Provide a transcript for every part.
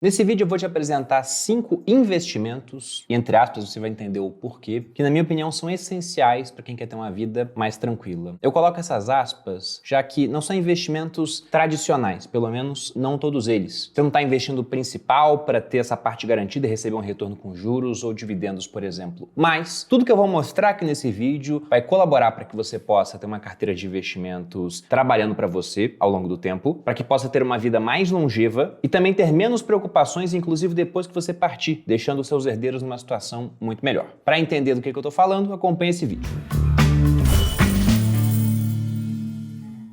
Nesse vídeo eu vou te apresentar 5 investimentos, e entre aspas você vai entender o porquê, que na minha opinião são essenciais para quem quer ter uma vida mais tranquila. Eu coloco essas aspas, já que não são investimentos tradicionais, pelo menos não todos eles. Você não está investindo o principal para ter essa parte garantida e receber um retorno com juros ou dividendos, por exemplo. Mas tudo que eu vou mostrar aqui nesse vídeo vai colaborar para que você possa ter uma carteira de investimentos trabalhando para você ao longo do tempo, para que possa ter uma vida mais longeva e também ter menos preocupações, inclusive depois que você partir, deixando os seus herdeiros numa situação muito melhor. Para entender do que eu estou falando, acompanhe esse vídeo.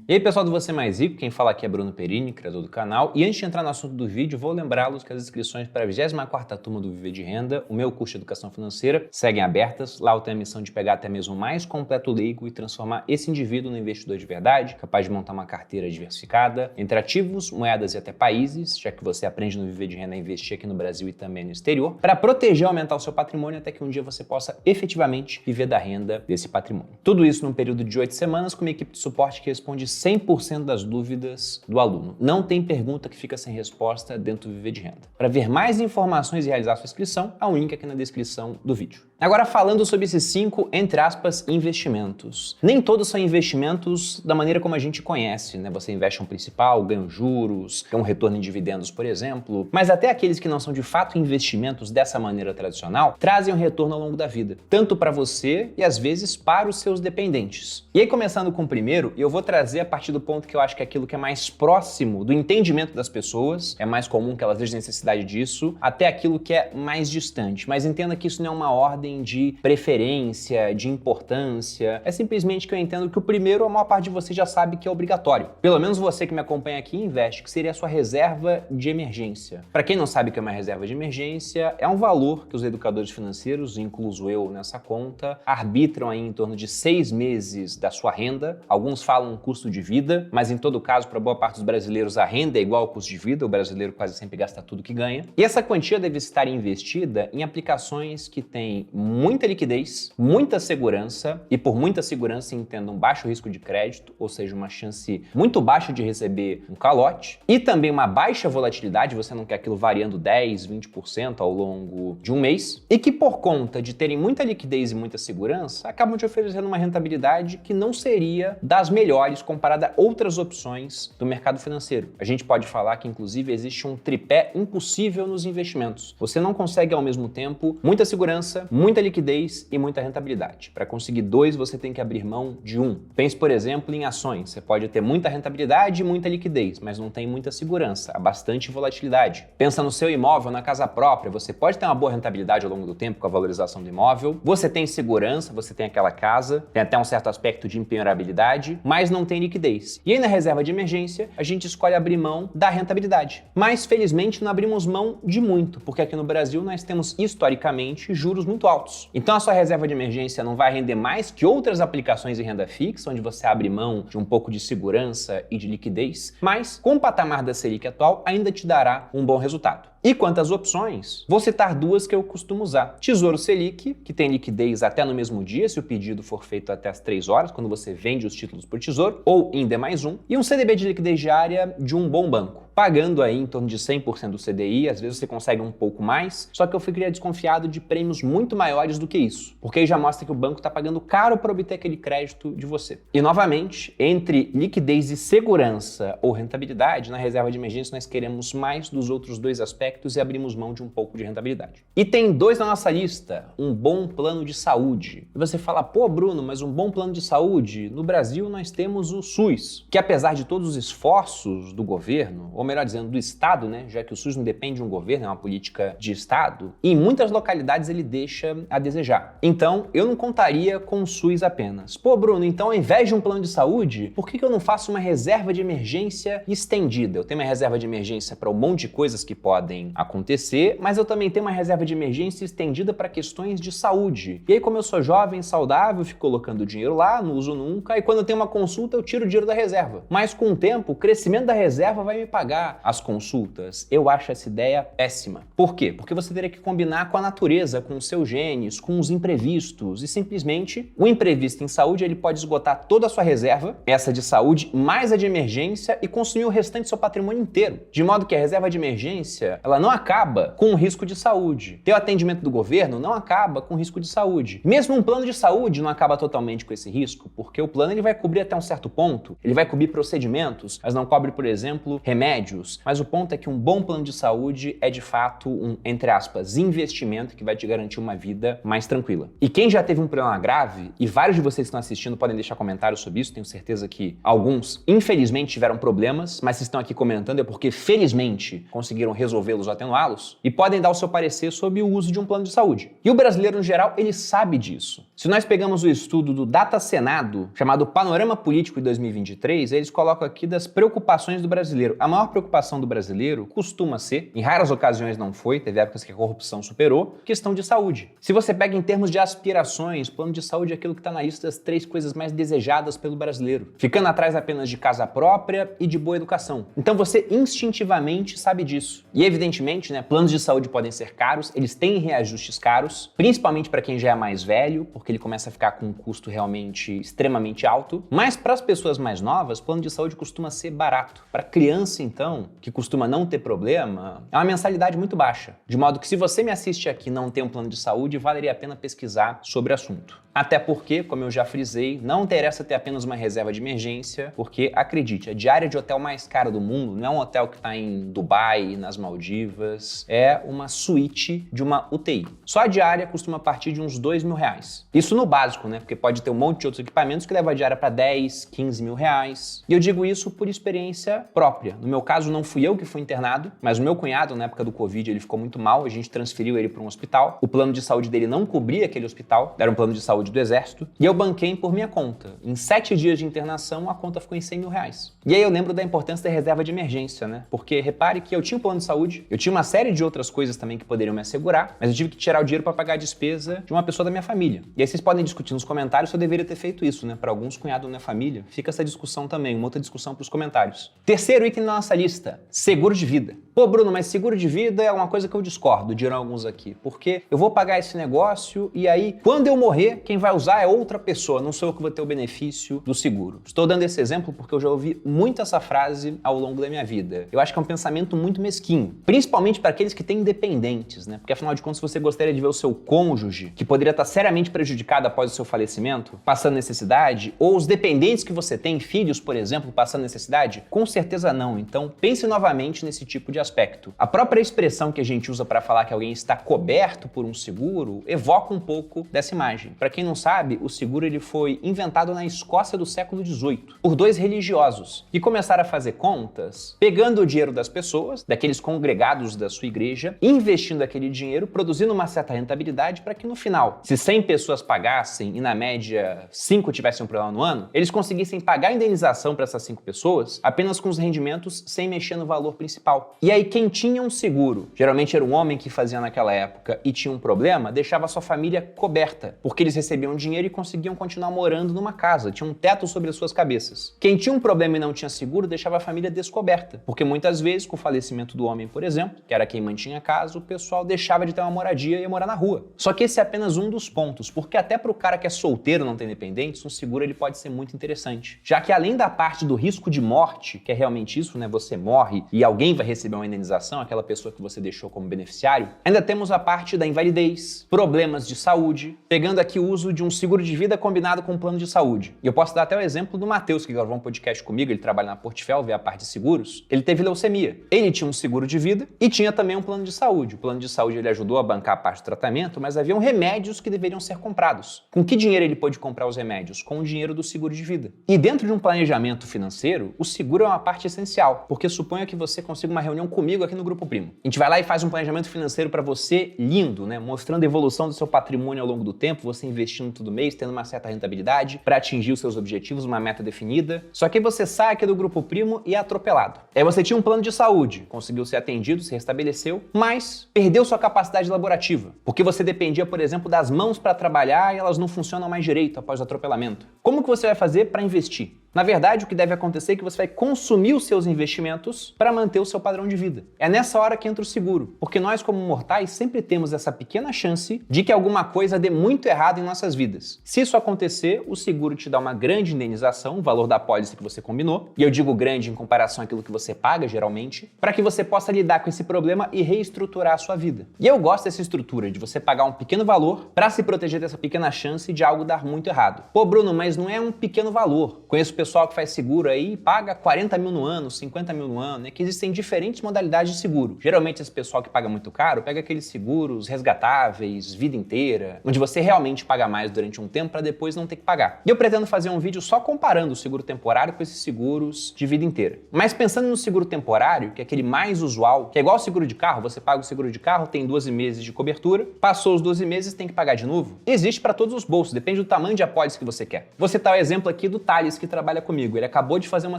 E aí pessoal do Você Mais Rico, quem fala aqui é Bruno Perini, criador do canal, e antes de entrar no assunto do vídeo, vou lembrá-los que as inscrições para a 24ª turma do Viver de Renda, o meu curso de Educação Financeira, seguem abertas. Lá eu tenho a missão de pegar até mesmo o mais completo leigo e transformar esse indivíduo no investidor de verdade, capaz de montar uma carteira diversificada, entre ativos, moedas e até países, já que você aprende no Viver de Renda a investir aqui no Brasil e também no exterior, para proteger e aumentar o seu patrimônio até que um dia você possa efetivamente viver da renda desse patrimônio. Tudo isso num período de 8 semanas com uma equipe de suporte que responde 100% das dúvidas do aluno. Não tem pergunta que fica sem resposta dentro do Viver de Renda. Para ver mais informações e realizar sua inscrição, há um link aqui na descrição do vídeo. Agora falando sobre esses 5, entre aspas, investimentos. Nem todos são investimentos da maneira como a gente conhece, né? Você investe um principal, ganha juros, tem um retorno em dividendos, por exemplo, mas até aqueles que não são de fato investimentos dessa maneira tradicional, trazem um retorno ao longo da vida, tanto para você e às vezes para os seus dependentes. E aí começando com o primeiro, eu vou trazer a partir do ponto que eu acho que é aquilo que é mais próximo do entendimento das pessoas, é mais comum que elas vejam necessidade disso, até aquilo que é mais distante. Mas entenda que isso não é uma ordem de preferência, de importância, é simplesmente que eu entendo que o primeiro a maior parte de você já sabe que é obrigatório. Pelo menos você que me acompanha aqui investe, que seria a sua reserva de emergência. Para quem não sabe o que é uma reserva de emergência, é um valor que os educadores financeiros, incluso eu nessa conta, arbitram aí em torno de 6 meses da sua renda. Alguns falam custo de vida, mas em todo caso, para boa parte dos brasileiros, a renda é igual ao custo de vida, o brasileiro quase sempre gasta tudo que ganha. E essa quantia deve estar investida em aplicações que têm muita liquidez, muita segurança, e por muita segurança entenda um baixo risco de crédito, ou seja, uma chance muito baixa de receber um calote, e também uma baixa volatilidade, você não quer aquilo variando 10, 20% ao longo de um mês, e que por conta de terem muita liquidez e muita segurança, acabam te oferecendo uma rentabilidade que não seria das melhores comparada a outras opções do mercado financeiro. A gente pode falar que, inclusive, existe um tripé impossível nos investimentos. Você não consegue, ao mesmo tempo, muita segurança, muita liquidez e muita rentabilidade. Para conseguir 2, você tem que abrir mão de 1. Pense, por exemplo, em ações. Você pode ter muita rentabilidade e muita liquidez, mas não tem muita segurança, há bastante volatilidade. Pensa no seu imóvel, na casa própria. Você pode ter uma boa rentabilidade ao longo do tempo com a valorização do imóvel. Você tem segurança, você tem aquela casa, tem até um certo aspecto de empenhorabilidade, mas não tem liquidez. E aí na reserva de emergência, a gente escolhe abrir mão da rentabilidade. Mas felizmente não abrimos mão de muito, porque aqui no Brasil nós temos historicamente juros muito altos. Então a sua reserva de emergência não vai render mais que outras aplicações em renda fixa, onde você abre mão de um pouco de segurança e de liquidez, mas com o patamar da Selic atual ainda te dará um bom resultado. E quanto às opções, vou citar 2 que eu costumo usar. Tesouro Selic, que tem liquidez até no mesmo dia, se o pedido for feito até as 3 horas, quando você vende os títulos por Tesouro, ou em D+1, e um CDB de liquidez diária de um bom banco, pagando aí em torno de 100% do CDI, às vezes você consegue um pouco mais, só que eu ficaria desconfiado de prêmios muito maiores do que isso, porque aí já mostra que o banco está pagando caro para obter aquele crédito de você. E novamente, entre liquidez e segurança ou rentabilidade, na reserva de emergência nós queremos mais dos outros 2 aspectos e abrimos mão de um pouco de rentabilidade. E tem 2 na nossa lista, um bom plano de saúde. E você fala, pô Bruno, mas um bom plano de saúde? No Brasil nós temos o SUS, que apesar de todos os esforços do governo, ou melhor dizendo, do Estado, né, já que o SUS não depende de um governo, é uma política de Estado, e em muitas localidades ele deixa a desejar. Então, eu não contaria com o SUS apenas. Pô Bruno, então ao invés de um plano de saúde, por que eu não faço uma reserva de emergência estendida? Eu tenho uma reserva de emergência para um monte de coisas que podem acontecer, mas eu também tenho uma reserva de emergência estendida para questões de saúde. E aí, como eu sou jovem, saudável, fico colocando dinheiro lá, não uso nunca, e quando eu tenho uma consulta, eu tiro o dinheiro da reserva. Mas com o tempo, o crescimento da reserva vai me pagar as consultas. Eu acho essa ideia péssima. Por quê? Porque você teria que combinar com a natureza, com os seus genes, solenes, com os imprevistos e simplesmente o imprevisto em saúde ele pode esgotar toda a sua reserva, essa de saúde mais a de emergência e consumir o restante do seu patrimônio inteiro. De modo que a reserva de emergência ela não acaba com o risco de saúde. Ter o atendimento do governo não acaba com o risco de saúde. Mesmo um plano de saúde não acaba totalmente com esse risco, porque o plano ele vai cobrir até um certo ponto, ele vai cobrir procedimentos, mas não cobre, por exemplo, remédios. Mas o ponto é que um bom plano de saúde é de fato um, entre aspas, investimento que vai te garantir uma vida mais tranquila. E quem já teve um problema grave, e vários de vocês que estão assistindo podem deixar comentários sobre isso, tenho certeza que alguns, infelizmente, tiveram problemas, mas se estão aqui comentando é porque, felizmente, conseguiram resolvê-los ou atenuá-los, e podem dar o seu parecer sobre o uso de um plano de saúde. E o brasileiro, no geral, ele sabe disso. Se nós pegamos o estudo do Data Senado, chamado Panorama Político de 2023, eles colocam aqui das preocupações do brasileiro. A maior preocupação do brasileiro costuma ser, em raras ocasiões não foi, teve épocas que a corrupção superou, questão de saúde. Se você pega em termos de aspirações, plano de saúde é aquilo que está na lista das 3 coisas mais desejadas pelo brasileiro, ficando atrás apenas de casa própria e de boa educação. Então você instintivamente sabe disso. E evidentemente, né, planos de saúde podem ser caros, eles têm reajustes caros, principalmente para quem já é mais velho, porque ele começa a ficar com um custo realmente extremamente alto. Mas para as pessoas mais novas, plano de saúde costuma ser barato. Para criança, então, que costuma não ter problema, é uma mensalidade muito baixa. De modo que se você me assiste aqui e não tem um plano de saúde, valeria a pena pesquisar sobre o assunto. Até porque, como eu já frisei, não interessa ter apenas uma reserva de emergência, porque, acredite, a diária de hotel mais cara do mundo não é um hotel que está em Dubai, nas Maldivas, é uma suíte de uma UTI. Só a diária costuma partir de uns R$2.000. Isso no básico, né? Porque pode ter um monte de outros equipamentos que levam a diária para 10, 15 mil reais. E eu digo isso por experiência própria. No meu caso, não fui eu que fui internado, mas o meu cunhado, na época do Covid, ele ficou muito mal, a gente transferiu ele para um hospital. O plano de saúde dele não cobria aquele hospital, era um plano de saúde do Exército, e eu banquei por minha conta. Em 7 dias de internação, a conta ficou em 100 mil reais. E aí eu lembro da importância da reserva de emergência, né? Porque repare que eu tinha um plano de saúde, eu tinha uma série de outras coisas também que poderiam me assegurar, mas eu tive que tirar o dinheiro para pagar a despesa de uma pessoa da minha família. E aí vocês podem discutir nos comentários se eu deveria ter feito isso, né? Para alguns cunhados da minha família, fica essa discussão também, uma outra discussão para os comentários. Terceiro item da nossa lista, seguro de vida. Pô, Bruno, mas seguro de vida é uma coisa que eu discordo, dirão alguns aqui, porque eu vou pagar esse negócio e aí, quando eu morrer, quem vai usar é outra pessoa, não sou eu que vou ter o benefício do seguro. Estou dando esse exemplo porque eu já ouvi muito essa frase ao longo da minha vida. Eu acho que é um pensamento muito mesquinho, principalmente para aqueles que têm dependentes, né? Porque afinal de contas, se você gostaria de ver o seu cônjuge, que poderia estar seriamente prejudicado após o seu falecimento, passando necessidade, ou os dependentes que você tem, filhos, por exemplo, passando necessidade, com certeza não. Então, pense novamente nesse tipo de aspecto. A própria expressão que a gente usa para falar que alguém está coberto por um seguro evoca um pouco dessa imagem. Para quem não sabe, o seguro ele foi inventado na Escócia do século XVIII por 2 religiosos que começaram a fazer contas, pegando o dinheiro das pessoas, daqueles congregados da sua igreja, investindo aquele dinheiro, produzindo uma certa rentabilidade para que no final, se 100 pessoas pagassem e na média 5 tivessem um problema no ano, eles conseguissem pagar a indenização para essas 5 pessoas apenas com os rendimentos sem mexer no valor principal. E aí quem tinha um seguro, geralmente era um homem que fazia naquela época e tinha um problema, deixava a sua família coberta, porque eles recebiam dinheiro e conseguiam continuar morando numa casa, tinha um teto sobre as suas cabeças. Quem tinha um problema e não tinha seguro deixava a família descoberta, porque muitas vezes, com o falecimento do homem, por exemplo, que era quem mantinha a casa, o pessoal deixava de ter uma moradia e ia morar na rua. Só que esse é apenas um dos pontos, porque até para o cara que é solteiro, não tem dependentes, um seguro ele pode ser muito interessante, já que além da parte do risco de morte, que é realmente isso, né, você morre e alguém vai receber uma indenização, aquela pessoa que você deixou como beneficiário, ainda temos a parte da invalidez, problemas de saúde, pegando aqui o uso de um seguro de vida combinado com um plano de saúde. E eu posso dar até o exemplo do Matheus, que gravou um podcast comigo, ele trabalha na Portfel, vê a parte de seguros, ele teve leucemia. Ele tinha um seguro de vida e tinha também um plano de saúde. O plano de saúde ele ajudou a bancar a parte do tratamento, mas haviam remédios que deveriam ser comprados. Com que dinheiro ele pôde comprar os remédios? Com o dinheiro do seguro de vida. E dentro de um planejamento financeiro, o seguro é uma parte essencial, porque suponha que você consiga uma reunião comigo aqui no Grupo Primo. A gente vai lá e faz um planejamento financeiro para você lindo, né? Mostrando a evolução do seu patrimônio ao longo do tempo, você investindo todo mês, tendo uma certa rentabilidade para atingir os seus objetivos, uma meta definida. Só que você sai aqui do Grupo Primo e é atropelado. Aí você tinha um plano de saúde, conseguiu ser atendido, se restabeleceu, mas perdeu sua capacidade laborativa, porque você dependia, por exemplo, das mãos para trabalhar e elas não funcionam mais direito após o atropelamento. Como que você vai fazer para investir? Na verdade, o que deve acontecer é que você vai consumir os seus investimentos para manter o seu padrão de vida. É nessa hora que entra o seguro, porque nós, como mortais, sempre temos essa pequena chance de que alguma coisa dê muito errado em nossas vidas. Se isso acontecer, o seguro te dá uma grande indenização, o valor da pólice que você combinou, e eu digo grande em comparação àquilo que você paga, geralmente, para que você possa lidar com esse problema e reestruturar a sua vida. E eu gosto dessa estrutura, de você pagar um pequeno valor para se proteger dessa pequena chance de algo dar muito errado. Pô, Bruno, mas não é um pequeno valor. Conheço pessoal que faz seguro aí e paga 40 mil no ano, 50 mil no ano, é que existem diferentes modalidades de seguro. Geralmente esse pessoal que paga muito caro pega aqueles seguros resgatáveis, vida inteira, onde você realmente paga mais durante um tempo para depois não ter que pagar. E eu pretendo fazer um vídeo só comparando o seguro temporário com esses seguros de vida inteira. Mas pensando no seguro temporário, que é aquele mais usual, que é igual ao seguro de carro, você paga o seguro de carro, tem 12 meses de cobertura, passou os 12 meses, tem que pagar de novo. Existe para todos os bolsos, depende do tamanho de apólice que você quer. Vou citar o exemplo aqui do Thales, que trabalha comigo. Ele acabou de fazer uma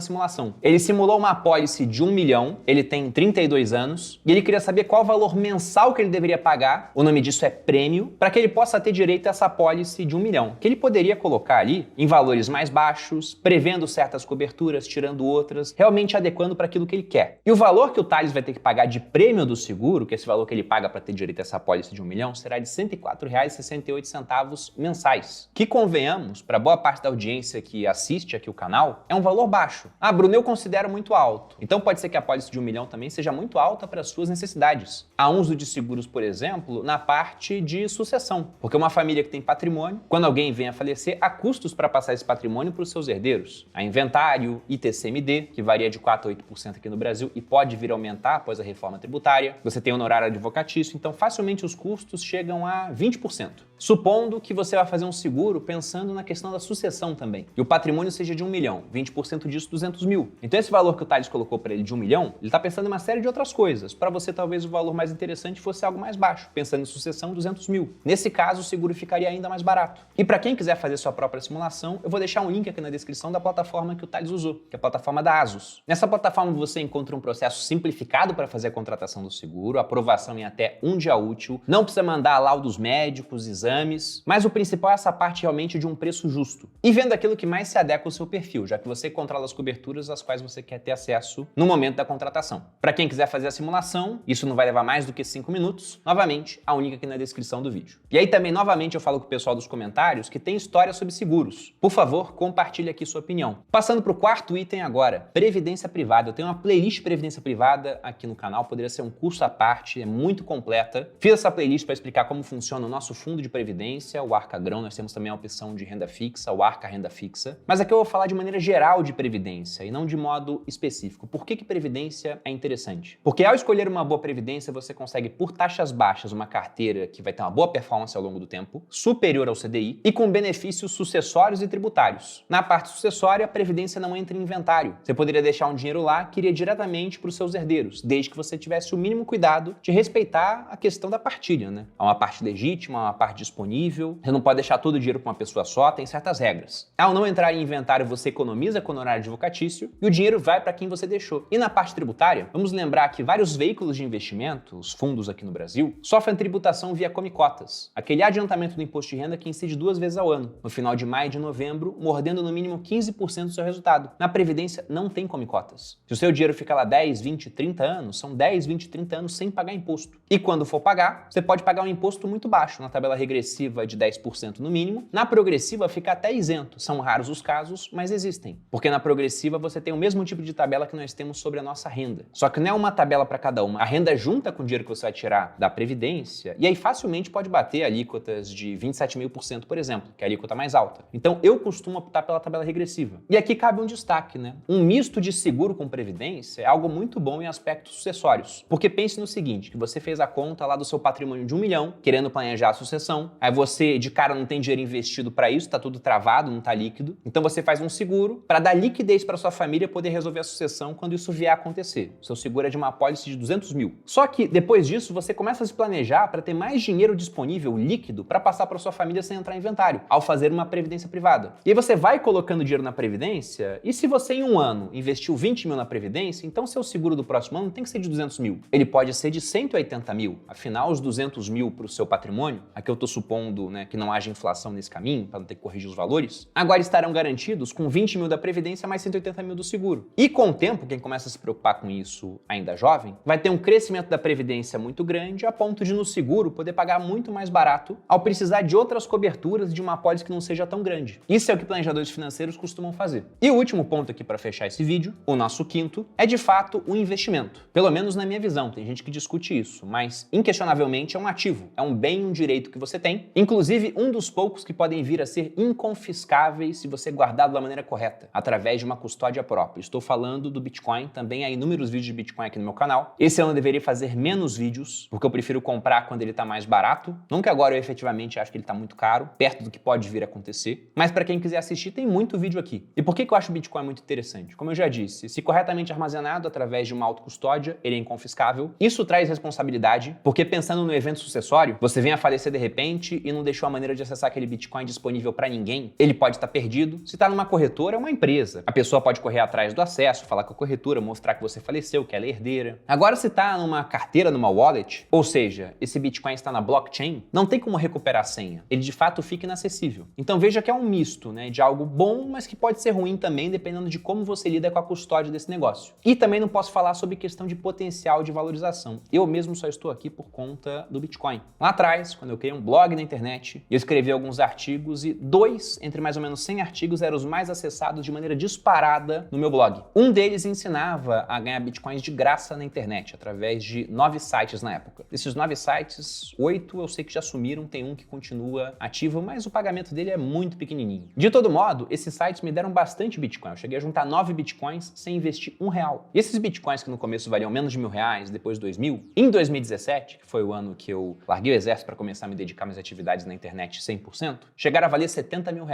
simulação. Ele simulou uma apólice de 1 milhão, ele tem 32 anos, e ele queria saber qual o valor mensal que ele deveria pagar, o nome disso é prêmio, para que ele possa ter direito a essa apólice de 1 milhão, que ele poderia colocar ali em valores mais baixos, prevendo certas coberturas, tirando outras, realmente adequando para aquilo que ele quer. E o valor que o Thales vai ter que pagar de prêmio do seguro, que é esse valor que ele paga para ter direito a essa apólice de 1 milhão, será de R$ 104,68 mensais. Que, convenhamos, para boa parte da audiência que assiste aqui o canal, é um valor baixo. Ah, Bruno, eu considero muito alto. Então pode ser que a apólice de 1 milhão também seja muito alta para as suas necessidades. Há uso de seguros, por exemplo, na parte de sucessão, porque uma família que tem patrimônio, quando alguém vem a falecer, há custos para passar esse patrimônio para os seus herdeiros. Há inventário, ITCMD, que varia de 4% a 8% aqui no Brasil e pode vir a aumentar após a reforma tributária. Você tem honorário advocatício, então facilmente os custos chegam a 20%. Supondo que você vai fazer um seguro pensando na questão da sucessão também, e o patrimônio seja de 1 milhão, 20% disso 200 mil. Então esse valor que o Thales colocou para ele de 1 milhão, ele está pensando em uma série de outras coisas. Para você talvez o valor mais interessante fosse algo mais baixo, pensando em sucessão 200 mil. Nesse caso o seguro ficaria ainda mais barato. E para quem quiser fazer sua própria simulação, eu vou deixar um link aqui na descrição da plataforma que o Thales usou, que é a plataforma da Asus. Nessa plataforma você encontra um processo simplificado para fazer a contratação do seguro, aprovação em até um dia útil, não precisa mandar laudos médicos, exames, mas o principal é essa parte realmente de um preço justo. E vendo aquilo que mais se adequa ao seu perfil, já que você controla as coberturas às quais você quer ter acesso no momento da contratação. Para quem quiser fazer a simulação, isso não vai levar mais do que 5 minutos, novamente, a link aqui na descrição do vídeo. E aí também, novamente, eu falo com o pessoal dos comentários que tem história sobre seguros. Por favor, compartilhe aqui sua opinião. Passando para o quarto item agora, previdência privada. Eu tenho uma playlist de previdência privada aqui no canal, poderia ser um curso à parte, é muito completa. Fiz essa playlist para explicar como funciona o nosso fundo de previdência, o Arca Grão. Nós temos também a opção de renda fixa, o Arca Renda Fixa. Mas aqui eu vou falar de maneira geral de previdência e não de modo específico. Por que previdência é interessante? Porque ao escolher uma boa previdência, você consegue, por taxas baixas, uma carteira que vai ter uma boa performance ao longo do tempo, superior ao CDI e com benefícios sucessórios e tributários. Na parte sucessória, a previdência não entra em inventário. Você poderia deixar um dinheiro lá que iria diretamente para os seus herdeiros, desde que você tivesse o mínimo cuidado de respeitar a questão da partilha, né? Há uma parte legítima, há uma parte disponível. Você não pode deixar todo o dinheiro para uma pessoa só, tem certas regras. Ao não entrar em inventário, você economiza com honorário advocatício e o dinheiro vai para quem você deixou. E na parte tributária, vamos lembrar que vários veículos de investimento, os fundos aqui no Brasil, sofrem tributação via come-cotas, aquele adiantamento do imposto de renda que incide 2 vezes ao ano, no final de maio e de novembro, mordendo no mínimo 15% do seu resultado. Na Previdência não tem come-cotas. Se o seu dinheiro fica lá 10, 20, 30 anos, são 10, 20, 30 anos sem pagar imposto. E quando for pagar, você pode pagar um imposto muito baixo, na tabela regressiva de 10% no mínimo, na progressiva fica até isento. São raros os casos, mas existem. Porque na progressiva você tem o mesmo tipo de tabela que nós temos sobre a nossa renda. Só que não é uma tabela para cada uma. A renda junta com o dinheiro que você vai tirar da Previdência, e aí facilmente pode bater alíquotas de 27,5%, por exemplo, que é a alíquota mais alta. Então eu costumo optar pela tabela regressiva. E aqui cabe um destaque, né? Um misto de seguro com Previdência é algo muito bom em aspectos sucessórios. Porque pense no seguinte, que você fez a conta lá do seu patrimônio de 1 milhão, querendo planejar a sucessão, aí você de cara não tem dinheiro investido para isso, tá tudo travado, não tá líquido. Então você faz um seguro para dar liquidez para sua família poder resolver a sucessão quando isso vier a acontecer. O seu seguro é de uma apólice de 200 mil. Só que depois disso você começa a se planejar para ter mais dinheiro disponível, líquido, para passar para sua família sem entrar em inventário, ao fazer uma previdência privada. E aí você vai colocando dinheiro na Previdência, e se você em um ano investiu 20 mil na Previdência, então seu seguro do próximo ano tem que ser de 200 mil. Ele pode ser de 180 mil. Afinal, os 200 mil para o seu patrimônio, aqui eu estou supondo, né, que não haja inflação nesse caminho, para não ter que corrigir os valores, agora estarão garantidos com 20 mil da Previdência mais 180 mil do seguro. E com o tempo, quem começa a se preocupar com isso ainda jovem, vai ter um crescimento da Previdência muito grande a ponto de no seguro poder pagar muito mais barato ao precisar de outras coberturas de uma apólice que não seja tão grande. Isso é o que planejadores financeiros costumam fazer. E o último ponto aqui para fechar esse vídeo, o nosso quinto, é de fato o investimento. Pelo menos na minha visão, tem gente que discute isso, mas inquestionavelmente é um ativo, é um bem, um direito que você tem, inclusive um dos poucos que podem vir a ser inconfiscáveis se você guardar da maneira correta, através de uma custódia própria. Estou falando do Bitcoin, também há inúmeros vídeos de Bitcoin aqui no meu canal. Esse ano eu deveria fazer menos vídeos, porque eu prefiro comprar quando ele está mais barato. Não que agora eu efetivamente acho que ele está muito caro, perto do que pode vir a acontecer, mas para quem quiser assistir, tem muito vídeo aqui. E por que eu acho o Bitcoin muito interessante? Como eu já disse, se corretamente armazenado através de uma autocustódia, ele é inconfiscável. Isso traz responsabilidade, porque pensando no evento sucessório, você vem a falecer de repente e não deixou a maneira de acessar aquele Bitcoin disponível para ninguém, ele pode estar perdido. Se está numa corretora, é uma empresa. A pessoa pode correr atrás do acesso, falar com a corretora, mostrar que você faleceu, que ela é herdeira. Agora, se está numa carteira, numa wallet, ou seja, esse Bitcoin está na blockchain, não tem como recuperar a senha. Ele de fato fica inacessível. Então veja que é um misto, né, de algo bom, mas que pode ser ruim também, dependendo de como você lida com a custódia desse negócio. E também não posso falar sobre questão de potencial de valorização. Eu mesmo só estou aqui por conta do Bitcoin. Lá atrás, quando eu criei um blog na internet, eu escrevi alguns artigos e 2 entre mais ou menos 100 artigos eram os mais acessados de maneira disparada no meu blog. Um deles ensinava a ganhar Bitcoins de graça na internet, através de 9 sites na época. Desses 9 sites, 8 eu sei que já sumiram, tem um que continua ativo, mas o pagamento dele é muito pequenininho. De todo modo, esses sites me deram bastante Bitcoin. Eu cheguei a juntar 9 Bitcoins sem investir R$1. E esses Bitcoins que no começo valiam menos de R$1.000, depois 2.000, em 2017, que foi o ano que eu larguei o exército para começar a me dedicar às minhas atividades na internet 100%, chegaram a valer R$70 mil.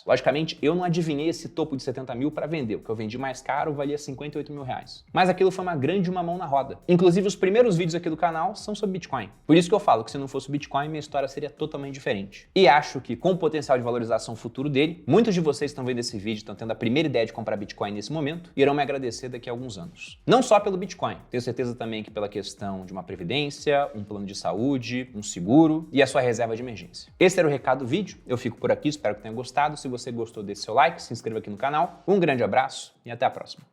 Logicamente, eu não adivinhei esse topo de 70 mil para vender. O que eu vendi mais caro valia R$58 mil. Mas aquilo foi uma grande mão na roda. Inclusive, os primeiros vídeos aqui do canal são sobre Bitcoin. Por isso que eu falo que se não fosse o Bitcoin, minha história seria totalmente diferente. E acho que com o potencial de valorização futuro dele, muitos de vocês que estão vendo esse vídeo, estão tendo a primeira ideia de comprar Bitcoin nesse momento, irão me agradecer daqui a alguns anos. Não só pelo Bitcoin, tenho certeza também que pela questão de uma previdência, um plano de saúde, um seguro e a sua reserva de emergência. Esse era o recado do vídeo, eu fico por aqui, espero que tenha gostado. Se você gostou, deixe seu like, se inscreva aqui no canal. Um grande abraço e até a próxima.